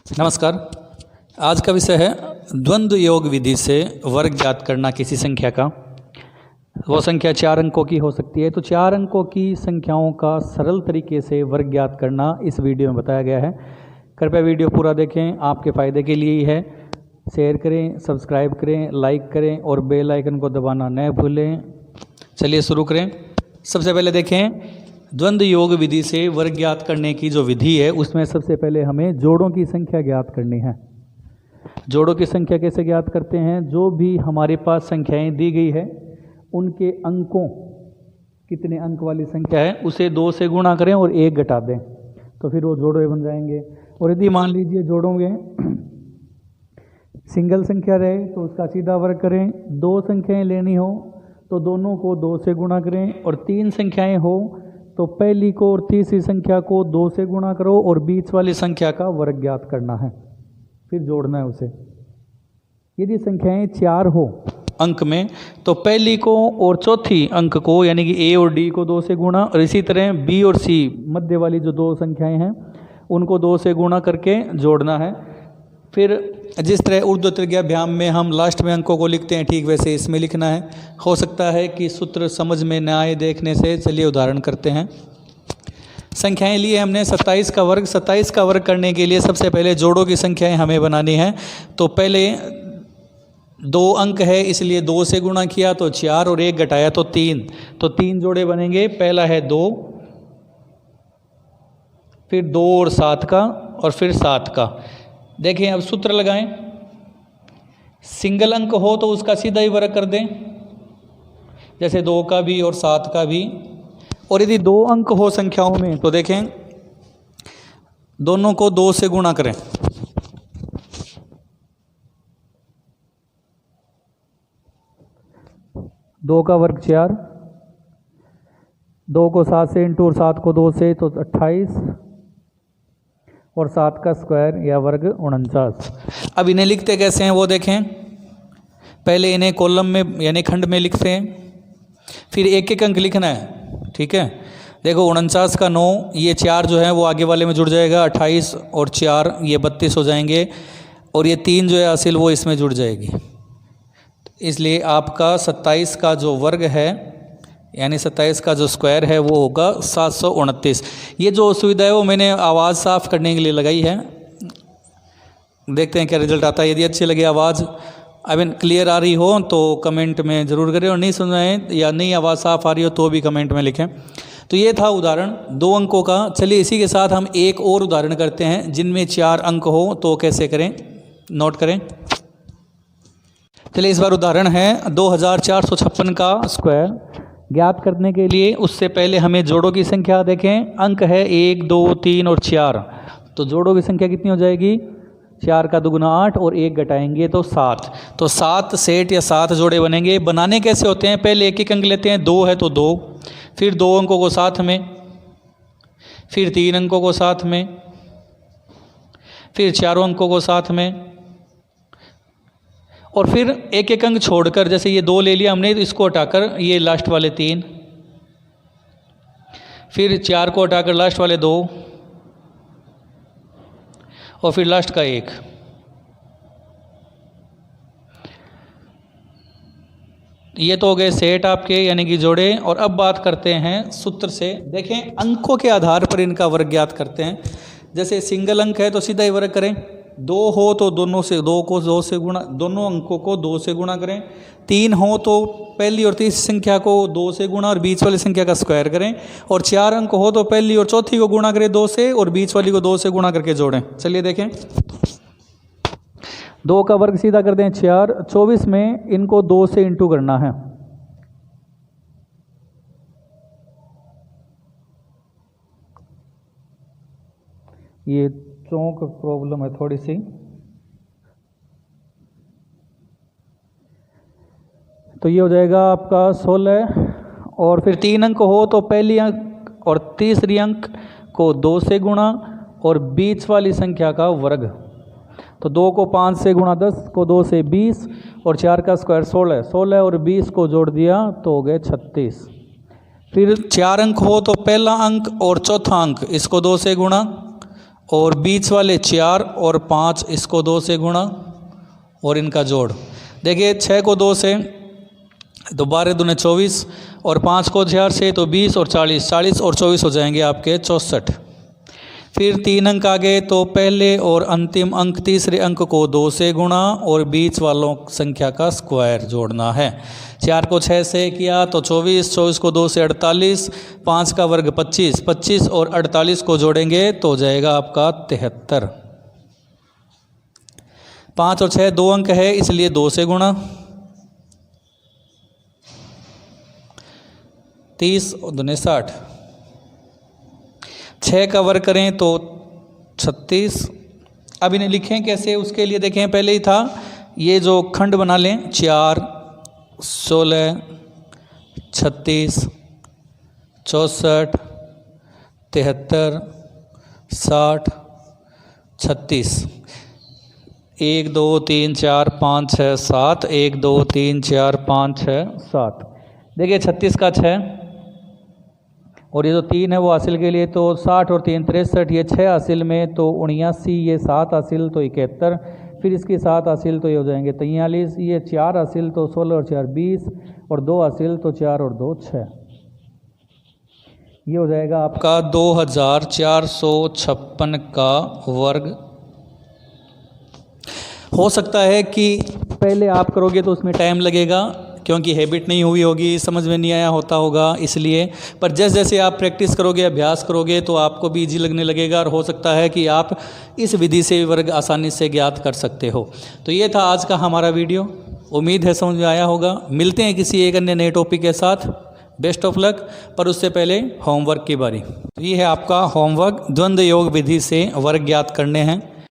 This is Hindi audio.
नमस्कार। आज का विषय है द्वंद्व योग विधि से वर्ग ज्ञात करना किसी संख्या का। वो संख्या 4 अंकों की हो सकती है, तो 4 अंकों की संख्याओं का सरल तरीके से वर्ग ज्ञात करना इस वीडियो में बताया गया है। कृपया वीडियो पूरा देखें, आपके फ़ायदे के लिए ही है। शेयर करें, सब्सक्राइब करें, लाइक करें और बेल आइकन को दबाना न भूलें। चलिए शुरू करें। सबसे पहले देखें द्वंद्व योग विधि से वर्ग ज्ञात करने की जो विधि है उसमें सबसे पहले हमें जोड़ों की संख्या ज्ञात करनी है। जोड़ों की संख्या कैसे ज्ञात करते हैं? जो भी हमारे पास संख्याएं दी गई है उनके अंकों, कितने अंक वाली संख्या है उसे 2 से गुणा करें और 1 घटा दें तो फिर वो जोड़े बन जाएंगे। और यदि मान लीजिए जोड़ों में सिंगल संख्या रहे तो उसका सीधा वर्ग करें। 2 संख्याएं लेनी हो तो दोनों को 2 से गुणा करें, और 3 संख्याएं हो तो पहली को और तीसरी संख्या को 2 से गुणा करो और बीच वाली संख्या का वर्ग ज्ञात करना है, फिर जोड़ना है उसे। यदि संख्याएं 4 हो अंक में तो पहली को और चौथी अंक को यानी कि ए और डी को 2 से गुणा, और इसी तरह बी और सी मध्य वाली जो 2 संख्याएं हैं उनको 2 से गुणा करके जोड़ना है। फिर जिस तरह उर्दू तृतीयाभ्याम में हम लास्ट में अंकों को लिखते हैं ठीक वैसे इसमें लिखना है। हो सकता है कि सूत्र समझ में न आए देखने से। चलिए उदाहरण करते हैं। संख्याएं लिए हमने 27 का वर्ग। 27 का वर्ग करने के लिए सबसे पहले जोड़ों की संख्याएं हमें बनानी है। तो पहले 2 अंक है इसलिए 2 से गुणा किया तो 4 और 1 घटाया तो 3, तो 3 जोड़े बनेंगे। पहला है 2, फिर 2 और 7 का, और फिर 7 का। देखें अब सूत्र लगाएं। सिंगल अंक हो तो उसका सीधा ही वर्ग कर दें, जैसे 2 का भी और 7 का भी। और यदि 2 अंक हो संख्याओं में तो देखें दोनों को 2 से गुणा करें। दो का वर्ग 4, 2 को 7 से इंटू और 7 को 2 से तो 28, और 7 का स्क्वायर या वर्ग 49। अब इन्हें लिखते कैसे हैं वो देखें। पहले इन्हें कॉलम में यानी खंड में लिखते हैं, फिर एक एक अंक लिखना है। ठीक है, देखो 49 का 9, ये 4 जो है वो आगे वाले में जुड़ जाएगा। 28 और 4 ये 32 हो जाएंगे, और ये 3 जो है असिल वो इसमें जुड़ जाएगी। इसलिए आपका 27 का जो वर्ग है यानी 27 का जो स्क्वायर है वो होगा 729। ये जो सुविधा है वो मैंने आवाज़ साफ़ करने के लिए लगाई है। देखते हैं क्या रिजल्ट आता है। यदि अच्छी लगे आवाज़ क्लियर आ रही हो तो कमेंट में ज़रूर करें, और नहीं सुनाएं या नहीं आवाज़ साफ़ आ रही हो तो भी कमेंट में लिखें। तो ये था उदाहरण 2 अंकों का। चलिए इसी के साथ हम एक और उदाहरण करते हैं जिनमें 4 अंक हो तो कैसे करें, नोट करें। चलिए इस बार उदाहरण है 2456 का स्क्वायर ज्ञात करने के लिए। उससे पहले हमें जोड़ों की संख्या देखें। अंक है 1, 2, 3 और 4, तो जोड़ों की संख्या कितनी हो जाएगी? 4 का दुगुना 8 और 1 घटाएंगे तो 7। तो 7 सेट या 7 जोड़े बनेंगे। बनाने कैसे होते हैं? पहले एक एक अंक लेते हैं। 2 है तो 2, फिर 2 अंकों को साथ में, फिर 3 अंकों को साथ में, फिर 4 अंकों को साथ में, और फिर एक एक अंक छोड़कर, जैसे ये 2 ले लिया हमने तो इसको हटाकर ये लास्ट वाले 3, फिर 4 को हटाकर लास्ट वाले 2, और फिर लास्ट का 1। ये तो हो गए सेट आपके यानी कि जोड़े। और अब बात करते हैं सूत्र से। देखें अंकों के आधार पर इनका वर्ग ज्ञात करते हैं। जैसे सिंगल अंक है तो सीधा ही वर्ग करें। 2 हो तो दोनों से 2 को 2 से गुणा, दोनों अंकों को 2 से गुणा करें। 3 हो तो पहली और तीसरी संख्या को 2 से गुणा और बीच वाली संख्या का स्क्वायर करें। और 4 अंक हो तो पहली और चौथी को गुणा करें 2 से, और बीच वाली को 2 से गुणा करके जोड़ें। चलिए देखें। 2 का वर्ग सीधा कर दें 4, 24 में इनको 2 से इंटू करना है। ये चौक प्रॉब्लम है थोड़ी सी, तो ये हो जाएगा आपका 16। और फिर 3 अंक हो तो पहली अंक और तीसरी अंक को 2 से गुणा और बीच वाली संख्या का वर्ग। तो 2 को 5 से गुणा 10 को 2 से 20, और 4 का स्क्वायर 16। 16 और 20 को जोड़ दिया तो हो गए 36। फिर 4 अंक हो तो पहला अंक और चौथा अंक इसको 2 से गुणा और बीच वाले 4 और 5 इसको 2 से गुणा और इनका जोड़। देखिए 6 को 2 से तो 12 दूने 24 और 5 को 4 से तो 20 और 40, 40 और 24 हो जाएंगे आपके 64। फिर 3 अंक आगे तो पहले और अंतिम अंक तीसरे अंक को 2 से गुणा और बीच वालों संख्या का स्क्वायर जोड़ना है। 4 को 6 से किया तो 24, 24 को 2 से 48, 5 का वर्ग 25, 25 और 48 को जोड़ेंगे तो हो जाएगा आपका 73। 5 और 6 2 अंक है इसलिए 2 से गुणा, 30 और दूने 60, 6 का वर्ग करें तो 36। अब इन्हें लिखें कैसे, उसके लिए देखें पहले ही था ये जो खंड बना लें 4, 16, 36, 64, 73, 60, 36, 1 2 3 4 5 6 7, 1 2 3 4 5 6 7। देखिए 36 का 6 और ये जो 3 है वो हासिल के लिए तो 60 और 3 63, ये 6 हासिल में तो 79, ये 7 हासिल तो 71, फिर इसकी 7 हासिल तो ये हो जाएंगे 43, ये 4 हासिल तो 16 और 4 20 और 2 हासिल तो 4 और 2 6। ये हो जाएगा आपका 2456 का वर्ग। हो सकता है कि पहले आप करोगे तो उसमें टाइम लगेगा क्योंकि हैबिट नहीं हुई होगी, समझ में नहीं आया होता होगा इसलिए, पर जैसे जैसे आप प्रैक्टिस करोगे, अभ्यास करोगे तो आपको भी ईजी लगने लगेगा और हो सकता है कि आप इस विधि से वर्ग आसानी से ज्ञात कर सकते हो। तो ये था आज का हमारा वीडियो, उम्मीद है समझ में आया होगा। मिलते हैं किसी एक अन्य नए टॉपिक के साथ, बेस्ट ऑफ लक। पर उससे पहले होमवर्क की बारी। तो ये है आपका होमवर्क, द्वंद्व योग विधि से वर्ग ज्ञात करने हैं।